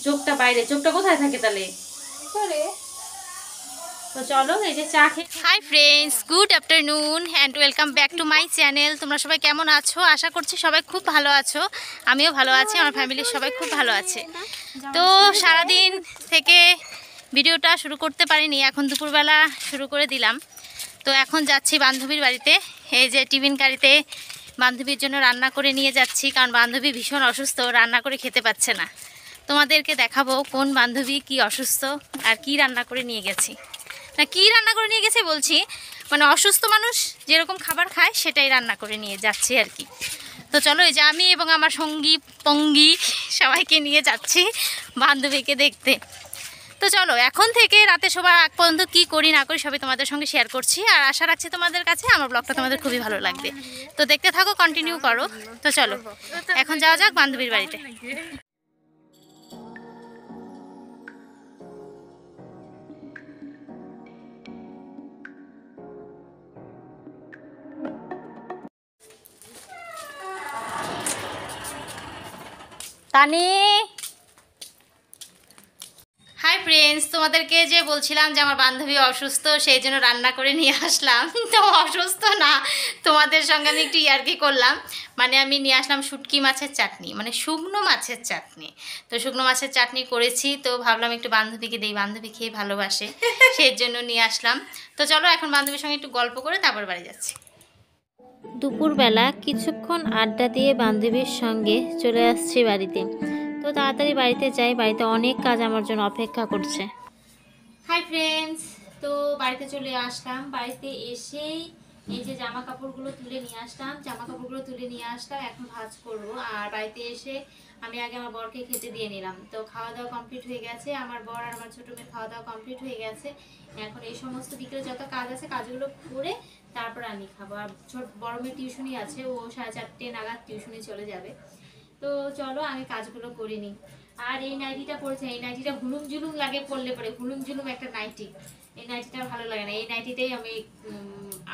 চোখটা বাইরে, চোখটা কোথায় থাকে তাহলে? তো চলো এই যে চা খেয়ে। Hi friends, good afternoon and welcome back to my channel. তোমরা সবাই কেমন আছো? আশা করছি সবাই খুব ভালো আছো। আমিও ভালো আছি, আমার ফ্যামিলির সবাই খুব ভালো আছে। তো সারাদিন থেকে ভিডিওটা শুরু করতে পারিনি, এখন দুপুরবেলা শুরু করে দিলাম। তো এখন যাচ্ছি বান্ধবীর বাড়িতে। এই যে টিফিন গাড়িতে বান্ধবীর জন্য রান্না করে নিয়ে যাচ্ছি, কারণ বান্ধবী ভীষণ অসুস্থ, রান্না করে খেতে পাচ্ছে না। তোমাদেরকে দেখাবো কোন বান্ধবী কি অসুস্থ আর কি রান্না করে নিয়ে গেছি। না, কি রান্না করে নিয়ে গেছে বলছি, মানে অসুস্থ মানুষ যেরকম খাবার খায় সেটাই রান্না করে নিয়ে যাচ্ছি আর কি। তো চলো, এই যে আমি এবং আমার সঙ্গী পঙ্গী সবাইকে নিয়ে যাচ্ছি বান্ধবীকে দেখতে। তো চলো, এখন থেকে রাতে শোবার আগ পর্যন্ত কী করি না করি সবই তোমাদের সঙ্গে শেয়ার করছি, আর আশা রাখছি তোমাদের কাছে আমার ব্লগটা তোমাদের খুবই ভালো লাগবে। তো দেখতে থাকো, কন্টিনিউ করো। তো চলো এখন যাওয়া যাক বান্ধবীর বাড়িতে। তানি, হাই ফ্রেন্ডস, তোমাদেরকে যে বলছিলাম যে আমার বান্ধবী অসুস্থ, সেই জন্য রান্না করে নিয়ে আসলাম। তো অসুস্থ না, তোমাদের সঙ্গে আমি একটু ইয়ার্কি করলাম। মানে আমি নিয়ে আসলাম শুটকি মাছের চাটনি, মানে শুকনো মাছের চাটনি। তো শুকনো মাছের চাটনি করেছি, তো ভাবলাম একটু বান্ধবীকে দিই, বান্ধবী খেয়ে ভালোবাসে, সেই জন্য নিয়ে আসলাম। তো চলো এখন বান্ধবীর সঙ্গে একটু গল্প করে তারপর বাড়ি যাচ্ছি। দুপুরবেলা কিছুক্ষণ আড্ডা দিয়ে বান্ধবীর সঙ্গে চলে আসছি বাড়িতে। তো তাড়াতাড়ি বাড়িতে যাই, বাড়িতে অনেক কাজ আমার জন্য অপেক্ষা করছে। হাই ফ্রেন্ডস, তো বাড়িতে চলে আসলাম। বাড়িতে এসেই এই যে জামা কাপড়গুলো তুলে নিয়ে আসলাম, এখন ভাঁজ করব। আর বাড়িতে এসে আমি আগে আমার বরকে খেতে দিয়ে নিলাম। তো খাওয়া দাওয়া কমপ্লিট হয়ে গেছে, আমার বর আর আমার ছোটো মেয়ের খাওয়া দাওয়া কমপ্লিট হয়ে গেছে। এখন এই সমস্ত বিকেলে যত কাজ আছে কাজগুলো করে তারপর আমি খাবো। আর বড় মেয়ের টিউশনি আছে, ও 4:30 নাগাদ টিউশনি চলে যাবে। তো চলো আমি কাজগুলো করে নিই। আর এই নাইটিটা পরেছে, এই নাইটিটা হুলুম জুলুম লাগে পরলে পরে, হুলুম জুলুম একটা নাইটি। এই নাইটিটা ভালো লাগে না, এই নাইটিটাই আমি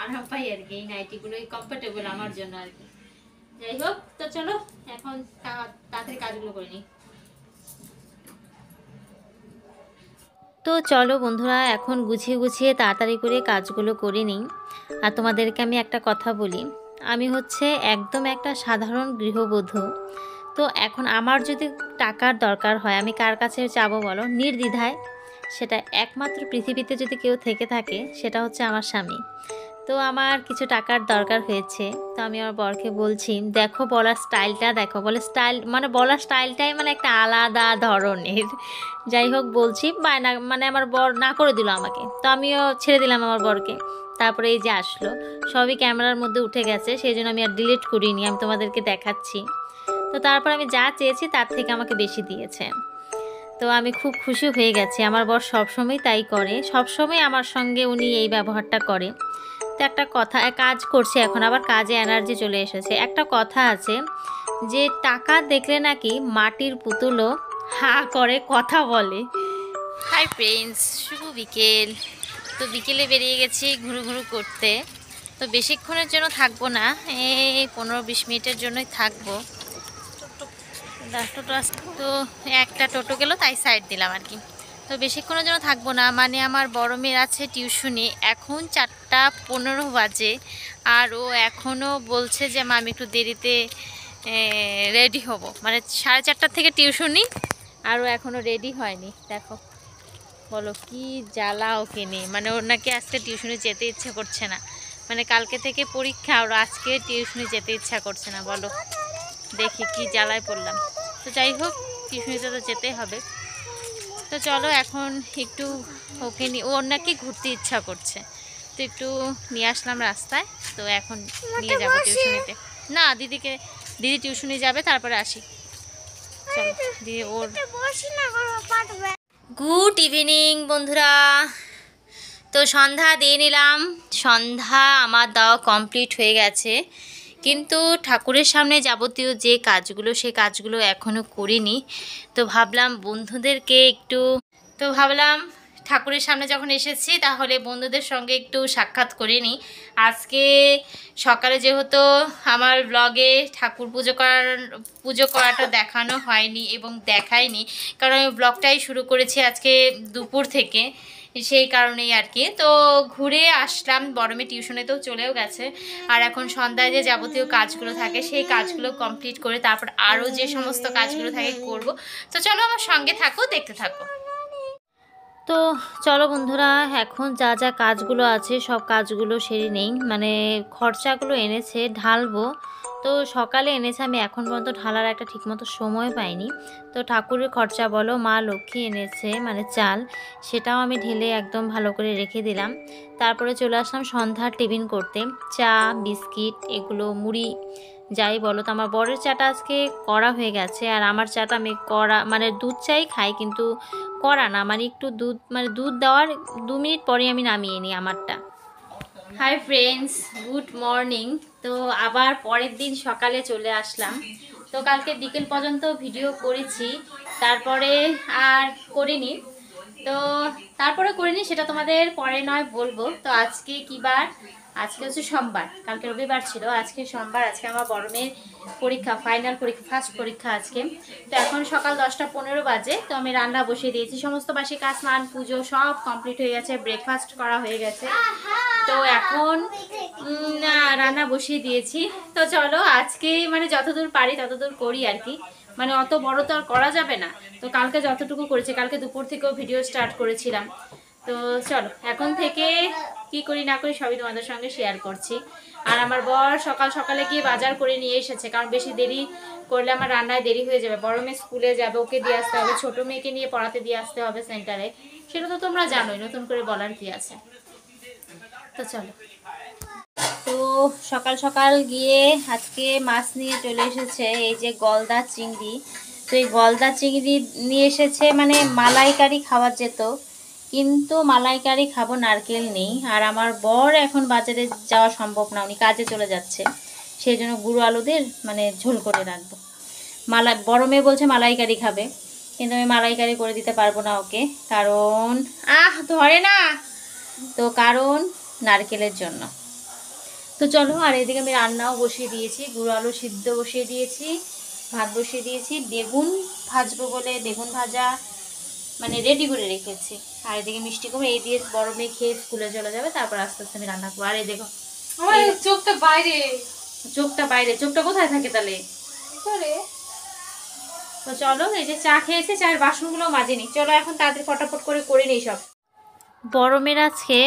আরাম পাই আর কি। এই নাইটিগুলোই কমফোর্টেবল আমার জন্য আর কি। যাই হোক, তো চলো এখন তাড়াতাড়ি কাজগুলো করে নিই। তো চলো বন্ধুরা, এখন গুছিয়ে গুছিয়ে তাড়াতাড়ি করে কাজগুলো করে নিই। আর তোমাদেরকে আমি একটা কথা বলি, আমি হচ্ছে একদম একটা সাধারণ গৃহবধূ। তো এখন আমার যদি টাকার দরকার হয়, আমি কার কাছে চাবো বলো? নির্দ্বিধায়। সেটা একমাত্র পৃথিবীতে যদি কেউ থেকে থাকে সেটা হচ্ছে আমার স্বামী। তো আমার কিছু টাকার দরকার হয়েছে, তো আমি আমার বরকে বলছি, দেখো বলার স্টাইলটা দেখো। বলে স্টাইল মানে বলার স্টাইলটাই মানে একটা আলাদা ধরনের। যাই হোক বলছি, বায়না মানে আমার বর না করে দিল আমাকে, তো আমিও ছেড়ে দিলাম আমার বরকে। তারপরে এই যে আসলো, সবই ক্যামেরার মধ্যে উঠে গেছে, সেই জন্য আমি আর ডিলিট করিনি, আমি তোমাদেরকে দেখাচ্ছি। তো তারপর আমি যা চেয়েছি তার থেকে আমাকে বেশি দিয়েছে। তো আমি খুব খুশি হয়ে গেছি। আমার বর সবসময় তাই করে, সবসময় আমার সঙ্গে উনি এই ব্যবহারটা করে। তো একটা কথা, কাজ করছে এখন, আবার কাজে এনার্জি চলে এসেছে। একটা কথা আছে যে টাকা দেখলে নাকি মাটির পুতুলও হা করে কথা বলে। হাই ফ্রেন্ডস, শুভ বিকেল। তো বিকেলে বেরিয়ে গেছি ঘুরু ঘুরু করতে। তো বেশিক্ষণের জন্য থাকবো না, এই 15-20 মিনিটের জন্যই থাকবো। টোটো তো একটা টোটো গেল, তাই সাইড দিলাম আর কি। তো বেশিক্ষণের জন্য থাকবো না, মানে আমার বড় মেয়ের আছে টিউশনি, এখন 4:15 বাজে। আর ও এখনও বলছে যে মা আমি একটু দেরিতে রেডি হব, মানে 4:30 থেকে টিউশনি, আর ও এখনও রেডি হয়নি। দেখো বলো কি জ্বালা ওকে নিয়ে, মানে ওর নাকি আজকে টিউশনি যেতে ইচ্ছে করছে না। মানে কালকে থেকে পরীক্ষা, ওর আজকে টিউশনি যেতে ইচ্ছা করছে না। বলো দেখি কি জ্বালায় পড়লাম। তো যাই হোক, টিউশনিতে তো যেতেই হবে। তো চলো এখন একটু ওকে নিয়ে, ওর নাকি ঘুরতে ইচ্ছা করছে, তো একটু নিয়ে আসলাম রাস্তায়। তো এখন নিয়ে যাবো টিউশনিতে। না, দিদি টিউশনি যাবে, তারপরে আসি। চলো দিদি ওর। গুড ইভিনিং বন্ধুরা। তো সন্ধ্যা দিয়ে নিলাম, সন্ধ্যা আমার দেওয়া কমপ্লিট হয়ে গেছে, কিন্তু ঠাকুরের সামনে যাবতীয় যে কাজগুলো সেই কাজগুলো এখনও করিনি। তো ভাবলাম বন্ধুদেরকে একটু, তো ভাবলাম ঠাকুরের সামনে যখন এসেছি তাহলে বন্ধুদের সঙ্গে একটু সাক্ষাৎ করে নিই। আজকে সকালে যেহেতু আমার ব্লগে ঠাকুর পুজো করাটা দেখানো হয়নি এবং দেখাইনি, কারণ আমি ব্লগটাই শুরু করেছি আজকে দুপুর থেকে, সেই কারণেই আর কি। তো ঘুরে আসলাম, বড় মেয়ে টিউশনেতেও চলেও গেছে, আর এখন সন্ধ্যায় যে যাবতীয় কাজগুলো থাকে সেই কাজগুলো কমপ্লিট করে তারপর আরও যে সমস্ত কাজগুলো থাকে করব। তো চলো আমার সঙ্গে থাকো, দেখতে থাকো। তো চলো বন্ধুরা, এখন যা যা কাজগুলো আছে সব কাজগুলো সেরে নেই। মানে খরচাগুলো এনেছে ঢালবো, তো সকালে এনেছে, আমি এখন পর্যন্ত ঢালার একটা ঠিকমতো সময় পাইনি। তো ঠাকুরের খরচা বলো, মা লক্ষ্মী এনেছে মানে চাল, সেটাও আমি ঢেলে একদম ভালো করে রেখে দিলাম। তারপরে চলে আসলাম সন্ধ্যার টিফিন করতে, চা বিস্কিট এগুলো মুড়ি যাই বলো। তো আমার বরের চাটা আজকে করা হয়ে গেছে, আর আমার চাটা আমি করা মানে দুধ চাই খাই, কিন্তু করা না, মানে একটু দুধ মানে দুধ দেওয়ার 2 মিনিট পরে আমি নামিয়ে নিই আমারটা। Hi friends, good morning. তো আবার পরের দিন সকালে চলে আসলাম। তো কালকে বিকেল পর্যন্ত ভিডিও করেছি, তারপরে আর করিনি। তো তারপরে করিনি, সেটা তোমাদের পরে নয় বলবো। তো আজকে কি বার? আজকে হচ্ছে সোমবার, কালকে রবিবার ছিল, আজকে সোমবার। আজকে আমার বড় মেয়ের পরীক্ষা, ফাইনাল পরীক্ষা, ফার্স্ট পরীক্ষা আজকে। তো এখন সকাল 10টা 15 বাজে। তো আমি রান্না বসিয়ে দিয়েছি, সমস্ত বাসি কাজ, স্নান পুজো সব কমপ্লিট হয়ে গেছে, ব্রেকফাস্ট করা হয়ে গেছে। তো এখন রান্না বসিয়ে দিয়েছি। তো চলো আজকে মানে যতদূর পারি ততদূর করি আর কি, মানে অত বড় তো আর করা যাবে না। তো কালকে যতটুকু করেছি, কালকে দুপুর থেকেও ভিডিও স্টার্ট করেছিলাম। তো চলো এখন থেকে কি করি না করি সবই তোমাদের সঙ্গে শেয়ার করছি। আর আমার বর সকাল সকালে গিয়ে বাজার করে নিয়ে এসেছে, কারণ বেশি দেরি করলে আমার রান্নায় দেরি হয়ে যাবে। বড় মেয়ে স্কুলে যাবে, ওকে দিয়ে আসতে হবে, ছোটো মেয়েকে নিয়ে পড়াতে দিয়ে আসতে হবে সেন্টারে, সেটা তো তোমরা জানোই, নতুন করে বলার কি আছে। তো চলো, তো সকাল সকাল গিয়ে আজকে মাছ নিয়ে চলে এসেছে, এই যে গলদা চিংড়ি। তো এই গলদা চিংড়ি নিয়ে এসেছে, মানে মালাইকারি খাওয়া যেত, কিন্তু মালাইকারি খাবো, নারকেল নেই। আর আমার বর এখন বাজারে যাওয়া সম্ভব না, উনি কাজে চলে যাচ্ছে, সেই জন্য গুঁড়ো আলুদের মানে ঝোল করে রাখবো। বড় মেয়ে বলছে মালাইকারি খাবে, কিন্তু আমি মালাইকারি করে দিতে পারবো না ওকে, কারণ ধরে না, তো কারণ নারকেলের জন্য। তো চলো, আর এদিকে আমি রান্নাও বসিয়ে দিয়েছি, গুঁড়ো আলু সিদ্ধ বসিয়ে দিয়েছি, ভাত বসিয়ে দিয়েছি, বেগুন ভাজবো বলে বেগুন ভাজা মানে রেডি করে রেখেছি। আর এদিকে মিষ্টি কুমড়ো, এই দিয়ে বড় মেয়ে খেয়ে স্কুলে চলে যাবে, তারপর আস্তে আস্তে আমি রান্না করবো। আর এই দেখো চোখটা বাইরে, চোখটা কোথায় থাকে তাহলে? তো চলো, এই যে চা খেয়েছে, চায়ের বাসনগুলো মাজেনি, চলো এখন তাড়াতাড়ি ফটাফট করে নিই সব। বড় মেয়ের আজকে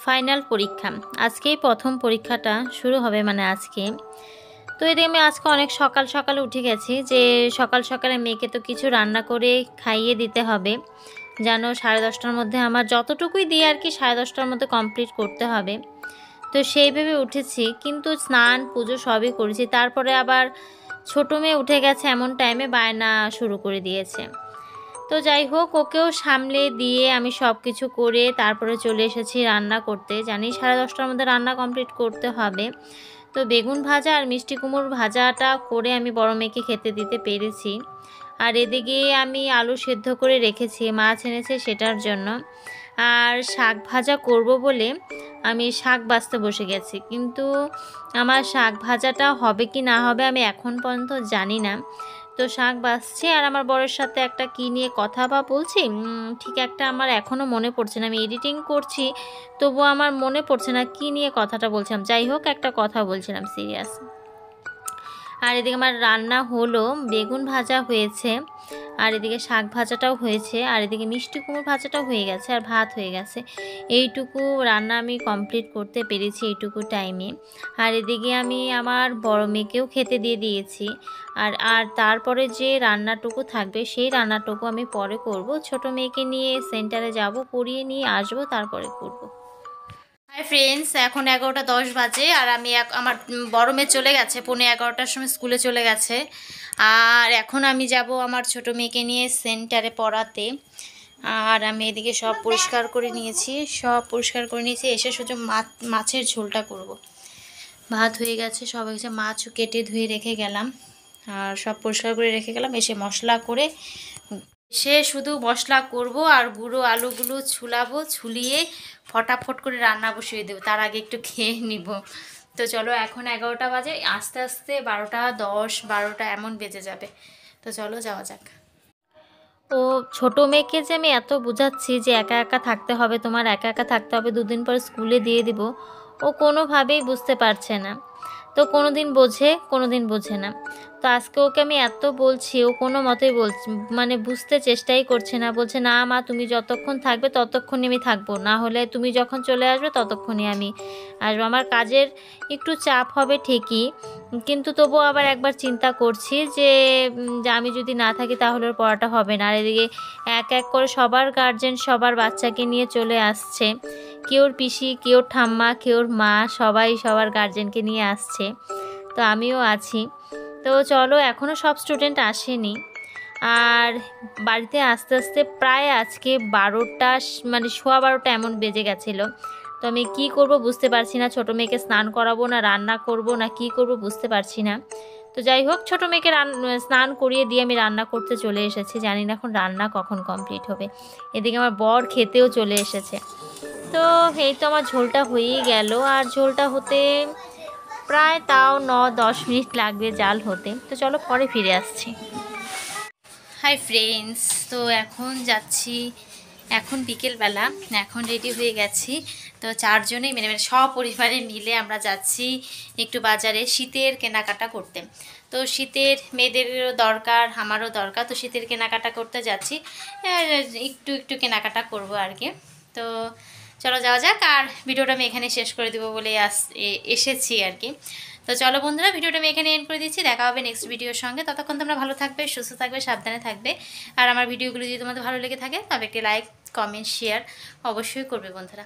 ফাইনাল পরীক্ষা, আজকেই প্রথম পরীক্ষাটা শুরু হবে, মানে আজকে। তো এদিকে আমি আজকে অনেক সকাল সকালে উঠে গেছি, যে সকাল সকালে মেয়েকে তো কিছু রান্না করে খাইয়ে দিতে হবে, যেন 10:30টার মধ্যে আমার যতটুকুই দিয়ে আর কি 10:30টার মধ্যে কমপ্লিট করতে হবে। তো সেইভাবে উঠেছি, কিন্তু স্নান পুজো সবই করেছি, তারপরে আবার ছোটো মেয়ে উঠে গেছে, এমন টাইমে বায়না শুরু করে দিয়েছে। তো যাই হোক, ওকেও সামলে দিয়ে আমি সব কিছু করে তারপরে চলে এসেছি রান্না করতে, জানি 10:30টার মধ্যে রান্না কমপ্লিট করতে হবে। তো বেগুন ভাজা আর মিষ্টি কুমড়োর ভাজাটা করে আমি বড় মেয়েকে খেতে দিতে পেরেছি। আর এদিকে আমি আলু সেদ্ধ করে রেখেছি, মাছ এনেছে সেটার জন্য। আর শাক ভাজা করব বলে আমি শাক বাছতে বসে গেছি, কিন্তু আমার শাক ভাজাটা হবে কি না হবে আমি এখন পর্যন্ত জানি না। তো শাক বাছছি, আর আমার বরের সাথে একটা কি নিয়ে কথা বলছি, ঠিক একটা আমার এখনও মনে পড়ছে না, আমি এডিটিং করছি তবুও আমার মনে পড়ছে না কি নিয়ে কথাটা বলছিলাম। যাই হোক, একটা কথা বলছিলাম সিরিয়াস। আর এদিকে আমার রান্না হলো, বেগুন ভাজা হয়েছে, আর এদিকে শাক ভাজাটাও হয়েছে, আর এদিকে মিষ্টি কুমড়ো ভাজাটাও হয়ে গেছে, আর ভাত হয়ে গেছে। এইটুকু রান্না আমি কমপ্লিট করতে পেরেছি এইটুকু টাইমে। আর এদিকে আমি আমার বড় মেয়েকেও খেতে দিয়ে দিয়েছি। আর তারপরে যে রান্নাটুকু থাকবে সেই রান্নাটুকু আমি পরে করব, ছোট মেয়েকে নিয়ে সেন্টারে যাব, পড়িয়ে নিয়ে আসবো, তারপরে করব। হাই ফ্রেন্ডস, এখন 11:10 বাজে, আর আমি আমার বড় মেয়ে চলে গেছে, 11:15টার সময় স্কুলে চলে গেছে। আর এখন আমি যাব আমার ছোট মেয়েকে নিয়ে সেন্টারে পড়াতে। আর আমি এদিকে সব পরিষ্কার করে নিয়েছি, এসে শুধু মাছের ঝোলটা করব। ভাত হয়ে গেছে, সব হয়ে গেছে, মাছও কেটে ধুয়ে রেখে গেলাম, আর সব পরিষ্কার করে রেখে গেলাম, এসে মশলা করে সে শুধু মশলা করব আর গুঁড়ো আলুগুলো ছুলাবো, ছুলিয়ে ফটাফট করে রান্না বসিয়ে দেবো, তার আগে একটু খেয়ে নিব। তো চলো, এখন 11টা বাজে, আস্তে আস্তে 12টা 10 12টা এমন বেজে যাবে। তো চলো যাওয়া যাক। ও ছোট মেয়েকে যে আমি এত বোঝাচ্ছি যে একা একা থাকতে হবে, তোমার একা একা থাকতে হবে, 2 দিন পর স্কুলে দিয়ে দিব, ও কোনোভাবেই বুঝতে পারছে না। তো কোনো দিন বোঝে, কোনো দিন বোঝে না। তো আজকে ওকে আমি এত বলছি, ও কোনো মতেই মানে বুঝতে চেষ্টাই করছে না। বলছে না মা, তুমি যতক্ষণ থাকবে ততক্ষণই আমি থাকবো, না হলে তুমি যখন চলে আসবে ততক্ষণই আমি আসবো। আমার কাজের একটু চাপ হবে ঠিকই, কিন্তু তবুও আবার একবার চিন্তা করছি যে আমি যদি না থাকি তাহলে ওর পড়াটা হবে না। আর এদিকে এক এক করে সবার গার্জেন সবার বাচ্চাকে নিয়ে চলে আসছে, কেউর পিসি, কেউর ঠাম্মা, কেউর মা, সবাই সবার গার্জেনকে নিয়ে আসছে। তো আমিও আছি। তো চলো, এখনও সব স্টুডেন্ট আসেনি। আর বাড়িতে আস্তে আস্তে প্রায় আজকে 12টা, মানে 12:15 এমন বেজে গেছিলো। তো আমি কি করব বুঝতে পারছি না, ছোটো মেয়েকে স্নান করাবো না রান্না করব না কি করব বুঝতে পারছি না। তো যাই হোক, ছোটো মেয়েকে স্নান করিয়ে দিয়ে আমি রান্না করতে চলে এসেছি। জানি না এখন রান্না কখন কমপ্লিট হবে। এদিকে আমার বর খেতেও চলে এসেছে। তো এই তো আমার ঝোলটা হয়েই গেল, আর ঝোলটা হতে প্রায় তাও 9-10 মিনিট লাগবে জাল হতে। তো চলো পরে ফিরে আসছি। হাই ফ্রেন্ডস, তো এখন যাচ্ছি, এখন বিকেলবেলা, এখন রেডি হয়ে গেছি। তো 4 জনেই মানে সপরিবারে মিলে আমরা যাচ্ছি একটু বাজারে শীতের কেনাকাটা করতে। তো শীতের মেয়েদেরও দরকার, আমারও দরকার, তো শীতের কেনাকাটা করতে যাচ্ছি। একটু একটু কেনাকাটা করব আর কি। তো চলো যাওয়া যাক। আর ভিডিওটা আমি এখানে শেষ করে দেবো বলে এসেছি আর কি। তো চলো বন্ধুরা, ভিডিওটা আমি এখানে এন্ড করে দিচ্ছি। দেখা হবে নেক্সট ভিডিওর সঙ্গে। ততক্ষণ তোমরা ভালো থাকবে, সুস্থ থাকবে, সাবধানে থাকবে। আর আমার ভিডিওগুলো যদি তোমাদের ভালো লেগে থাকে তবে একটি লাইক, কমেন্ট, শেয়ার অবশ্যই করবে বন্ধুরা।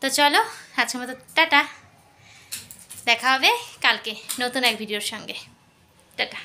তো চলো, আজকের মতো টাটা। দেখা হবে কালকে নতুন এক ভিডিওর সঙ্গে। টাটা।